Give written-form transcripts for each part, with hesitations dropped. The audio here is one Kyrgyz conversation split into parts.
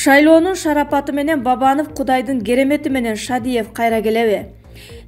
Шайлоонун шарапаты менен Бабанов, Кудайдын керемети менен Шадиев кайра келеби?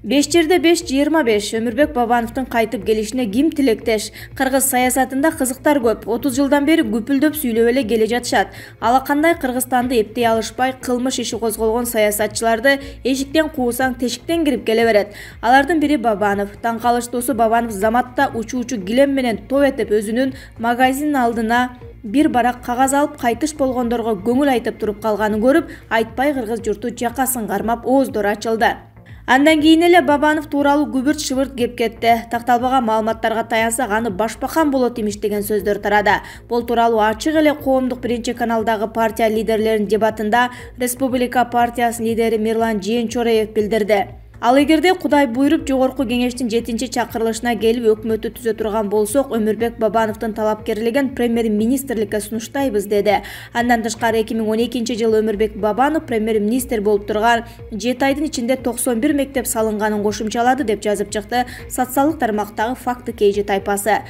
5 жерде 5-25 Өмүрбек Бабановдун кайтып келишине ким тилектеш? Кыргыз саясатында кызыктар көп. 30 жылдан бери күпүлдөп сүйлөп эле келе жатышат. Алакандай Кыргызстанды эптей алышпай, кылмыш иши козголгон саясатчыларды эшиктен куусаң тешиктен кирип келе берет. Алардын бири Бабанов. Таң калыштуусу Бабанов заматта учуучу килем менен топ этип өзүнүн магазин алдына бир барак кагаз алып кайтыш болгондорго көңүл айтып туруп калганын көрүп, айтпай кыргыз журту жакасын кармап ооздору ачылды. Андан кийин эле Бабанов тууралуу күбүрт-шыбырт кеп кетти. Такталбаган маалыматтарга таянсак, аны башбакан болот имиш деген сөздөр тарады. Бул тууралуу ачык эле коомдук биринчи каналдагы партия лидерлеринин дебатында Республика партиясынын лидери Мирлан Жээнчореев билдирди. Ал эгерде Кудай буйруп жогорку кеңештин 7-чакырылышына келип өкмөттү түзө турган болсок, Өмүрбек Бабановдун талапкерлигин премьер-министрликке сунуштайбыз деди. Андан тышкары 2012-жылы Өмүрбек Бабанов премьер-министр болуп турган 7 айдын ичинде 91 мектеп салынганын кошумчалады деп жазып чыкты социалдык тармактагы факты кейжи тайпасы.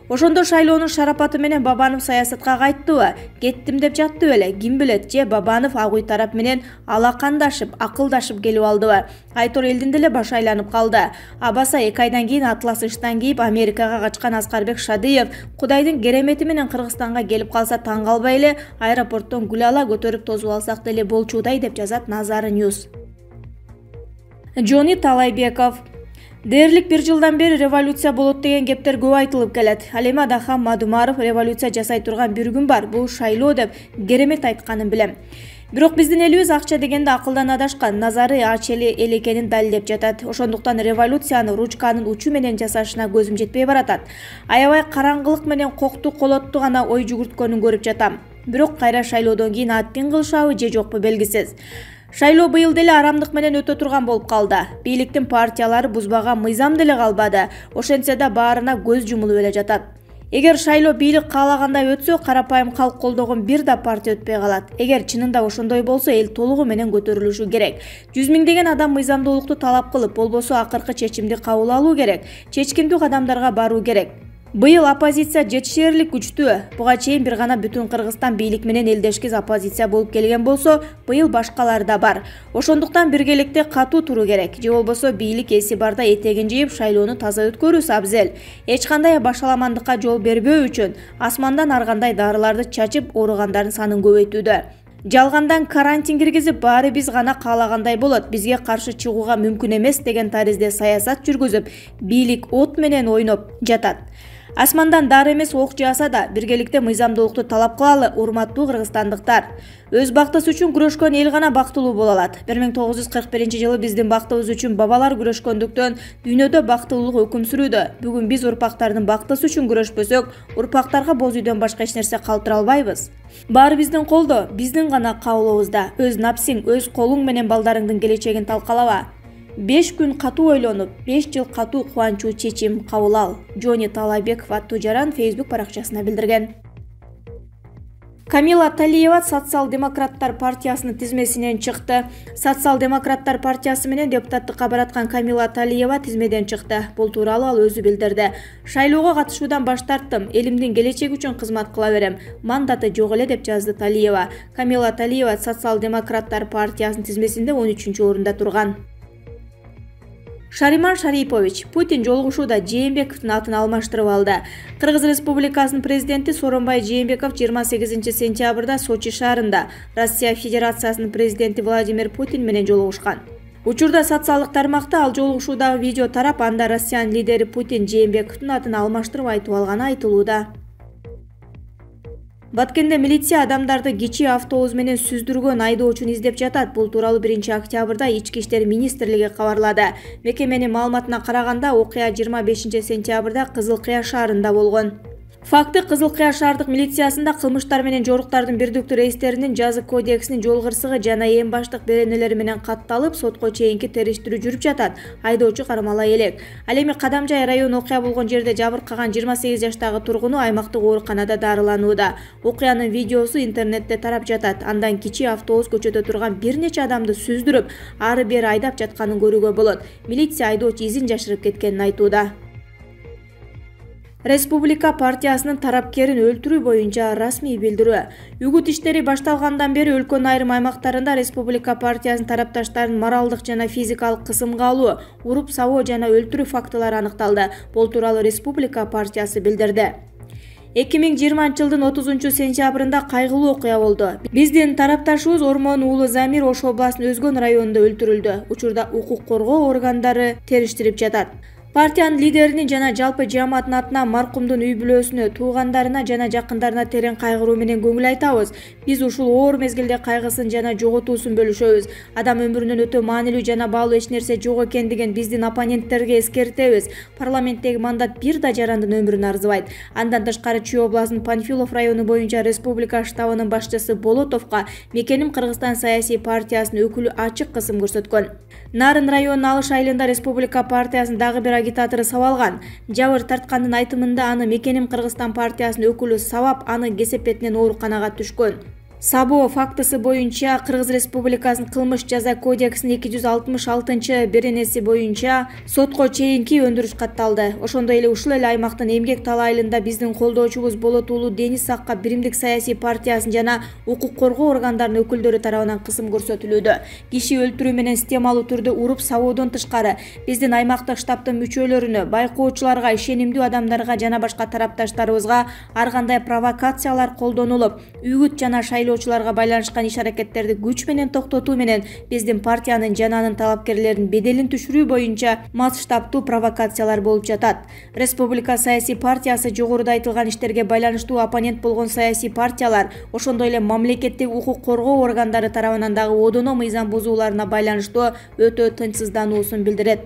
Ошондо Шайлоонун шарапаты менен Бабанов саясатка кайттыбы? Кеттим деп жатты беле? Ким билет, же Бабанов ак үй тарап менен алакандашып, акылдашып келип алдыбы? Айтор элдин деле башы айланып калды. Абаса 2 айдан кийин атлас ыштан кийип Америкага качкан Аскарбек Шадиев Кудайдын керемети менен Кыргызстанга келип калса таң калбай эле аэропорттон гүл ала көтөрүп тосуп алсак деле болчудай деп жазат Назары Ньюс. Жони Талайбеков. Дээрлик 1 жылдан бери революция болот деген кептер көп айтылып келет. Ал эми Адахан Мадумаров революция жасай турган бир күн бар, бул шайлоо деп керемет айтканын билем. Бирок биздин элибиз акча дегенде акылдан адашкан, назары ач эл экенин далилдеп жатат. Ошондуктан революцияны ручканын учу менен жасашына көзүм жетпей баратат. Аябай караңгылык менен кокту колотту гана ой жүгүрткөнүн көрүп жатам. Бирок кайра шайлоодон кийин атпин кылышабы же жокпу белгисиз. Шайлоо быйыл деле арамдык менен өтө турган болуп калды. Бийликтин партиялары бузбаган мыйзам деле калбады. Ошентсе да баарына көз жумулуп эле жатат. Эгер шайлоо бийлик каалагандай өтсө, карапайым калк колдогон бир да партия өтпөй калат. Эгер чынында ошондой болсо, эл толугу менен көтөрүлүшү керек. 100 миңдеген адам мыйзамдуулукту талап кылып, болбосо акыркы чечимди кабыл алуу керек. Чечкиндүү кадамдарга баруу керек. Быйыл оппозиция жетишээрлик күчтүү. Буга чейин бир гана бүтүн Кыргызстан бийлик менен элдешкиз оппозиция болуп келген болсо, быйыл башкалар да бар. Ошондуктан биргеликте катуу туруу керек. Же болбосо бийлик эси барда этегин жыйып шайлоону таза өткөрүүсү абзел. Эч кандай башаламандыкка жол бербөө үчүн асмандан аргандай дарыларды чачып, ооругандардын санын көбөйтүүдө. Жалгандан карантин киргизип, баары биз гана каалагандай болот, бизге каршы чыгууга мүмкүн эмес деген таризде саясат жүргүзүп, бийлик от менен ойноп жатат. Асмандан дары эмес ок жааса да, биргеликте мыйзамдуулукту талап кылалы, урматтуу кыргызстандыктар. Өз бактысы үчүн күрөшкөн эл гана бактылуу боло алат. 1941-жылы биздин бактыбыз үчүн бабалар күрөшкөндүктөн дүйнөдө бактылуулук өкүм сүрүүдө. Бүгүн биз урпактардын бактысы үчүн күрөшпөсөк, урпактарга боз үйдөн башка эч нерсе калтыра албайбыз. Баары биздин колдо, биздин гана кабылыбызда. Өз напсиң, өз колуң менен балдарыңдын келечегин талкалаба. 5 күн катуу ойлонуп, 5 жыл катуу кубанчуу чечим кабыл ал. Жони Талайбеков аттуу жаран Facebook баракчасына билдирген. Камила Талиева Социал-демократтар партиясынын тизмесинен чыкты. Социал-демократтар партиясы менен депутаттыкка бараткан Камила Талиева тизмеден чыкты. Бул тууралуу ал өзү билдирди. Шайлоого катышуудан баш тарттым. Элимдин келечеги үчүн кызмат кыла берем. Мандаты жок эле деп жазды Талиева. Камила Талиева Социал-демократтар партиясынын тизмесинде 13-орунда турган. Шариман Шарипович Путин жолугушууда Жээнбековдун атын алмаштырып алды. Кыргыз Республикасынын президенти Сооронбай Жээнбеков 28-сентябрда Сочи шаарында Россия Федерациясынын президенти Владимир Путин менен жолугушкан. Учурда социалдык тармакта ал жолугушуудагы видео тарап, анда Россиянын лидери Путин Жээнбековдун атын алмаштырып айтып алганы айтылууда. Баткенде милиция адамдарды кичи автобус менен сүздүргөн айдоочуну издеп жатат. Бул тууралуу 1-октябрда Ички иштер министрлиги кабарлады. Мекеменин маалыматына караганда, окуя 25-сентябрда Кызыл Кыя шаарында болгон. Факты Кызыл Кыя шаардык милициясында кылмыштар менен жоруктардын бирдиктүү рейстеринин жазык кодексинин жол кырсыгы жана эң баштык беренелери менен катталып, сотко чейинки териштирүү жүрүп жатат. Айдоочу кармала элек. Ал эми Кадамжай району окуя болгон жерде жабыркаган 28 жаштагы тургуну аймактык ооруканада дарыланууда. Окуянын видеосу интернетте тарап жатат. Андан кичи автобус көчөдө турган бир нече адамды сүздүрүп, ары бери айдап жатканын көрүүгө болот. Милиция айдоочу изин жашырып кеткенин айтууда. Республика партиясынын тарапкерин өлтүрүү боюнча расмий билдирүү. Үгүт иштери башталгандан бери өлкөнүн айрым аймактарында Республика партиясынын тарапташтарын моралдык жана физикалык кысымга алуу, уруп сабоо жана өлтүрүү фактылары аныкталды. Бул тууралуу Республика партиясы билдирди. 2020 жылдын 30-сентябрында кайгылуу окуя болду. Биздин тарапташыбыз Ормон уулу Замир Ош областынын Өзгөн районунда өлтүрүлдү. Учурда укук коргоо органдары териштирип жатат. Партиянын лидеринин жана жалпы жамааттын атынан маркумдун үй бүлөсүнө, туугандарына жана жакындарына терең кайгыруу менен көңүл айтабыз. Биз ушул оор мезгилде кайгысын жана жоготуусун бөлүшөбүз. Адам өмүрүнөн өтө маанилүү жана баалуу эч нерсе жок экендигин биздин оппоненттерге эскертебиз. Парламенттеги мандат бир да жарандын өмүрүн арзыбайт. Андан тышкары Чүй областынын Панфилов району боюнча Республика штабынын башчысы Болотовго Мекеним Кыргызстан саясий партиясынын өкүлү ачык кысым көрсөткөн. Нарын районунун Алыш айылында Республика партиясынын дагы бир агитатору сабалган. Жабыр тарткандын айтымында аны Мекеним Кыргызстан партиясынын өкүлү сабап, аны кесепетинен ооруканага түшкөн. Сабоо фактысы боюнча Кыргыз Республикасынын кылмыш жаза кодексинин 266-беренеси боюнча сотко чейинки өндүрүш катталды. Ошондой эле ушул эле аймактын Эмгек Тал айылында биздин колдоочубуз Болот уулу Денис Сакка Биримдик саясий партиясынын жана укук коргоо органдарынын өкүлдөрү тарабынан кысым көрсөтүлүүдө. Киши өлтүрүү менен системалуу түрдө уруп сабоодон тышкары биздин аймактык штабтын мүчөлөрүнө, байкоочуларга, ишенимдүү адамдарга жана башка тарапташтарыбызга ар кандай провокациялар колдонулуп, үгүт жана шайлоочуларга байланышкан иш-аракеттерди күч менен токтотуу менен биздин партиянын жана анын талапкерлеринин беделин түшүрүү боюнча масштабтуу провокациялар болуп жатат. Республика саясий партиясы жогоруда айтылган иштерге байланыштуу оппонент болгон саясий партиялар, ошондой эле мамлекеттик укук коргоо органдары тарабынан дагы одоно мыйзам бузууларына байланыштуу өтө тынчсыздануусун билдирет.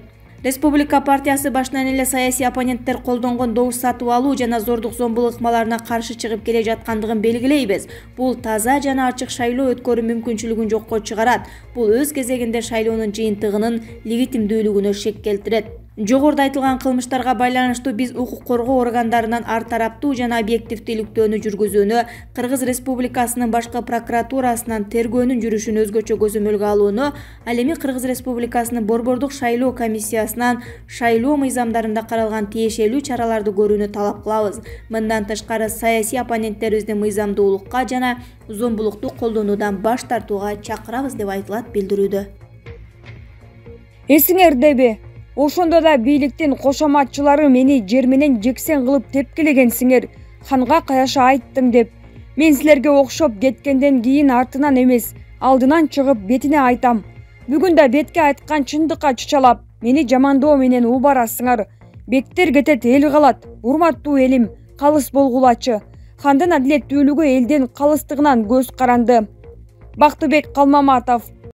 Республика партиясы башынан эле саясий оппоненттер колдонгон добуш сатып алуу жана зордук-зомбулук ыкмаларына каршы чыгып келе жаткандыгын белгилейбиз. Бул таза жана ачык шайлоо өткөрүү мүмкүнчүлүгүн жокко чыгарат. Бул өз кезегинде шайлоонун жыйынтыгынын легитимдүүлүгүнө шек келтирет. Жогоруда айтылган кылмыштарга байланыштуу биз укук коргоо органдарынан ар тараптуу жана объективдүүлүктөөнү жүргүзүүнү, Кыргыз Республикасынын башкы прокуратурасынан тергөөнүн жүрүшүн өзгөчө көзөмөлгө алууну, ал эми Кыргыз Республикасынын Борбордук шайлоо комиссиясынан шайлоо мыйзамдарында каралган тиешелүү чараларды көрүүнү талап кылабыз. Мындан тышкары саясий оппоненттерибизди мыйзамдуулукка жана зомбулукту колдонуудан баш тартууга чакырабыз деп айтылат билдирүүдө. Эсиңердеби? Ошондо да бийликтин кошоматчылары мени жер менен жексен кылып тепкилегенсиңер, ханга каяша айттым деп. Мен силерге окшоп кеткенден кийин артынан эмес, алдынан чыгып бетине айтам. Бүгүн да бетке айткан чындыкка чычалап, мени жамандоо менен убарасыңар. Бектер кетет, эл калат. Урматтуу элим, калыс болгулачы. Хандын адилеттүүлүгү элдин калыстыгынан көз каранды. Бактыбек Калмаматов,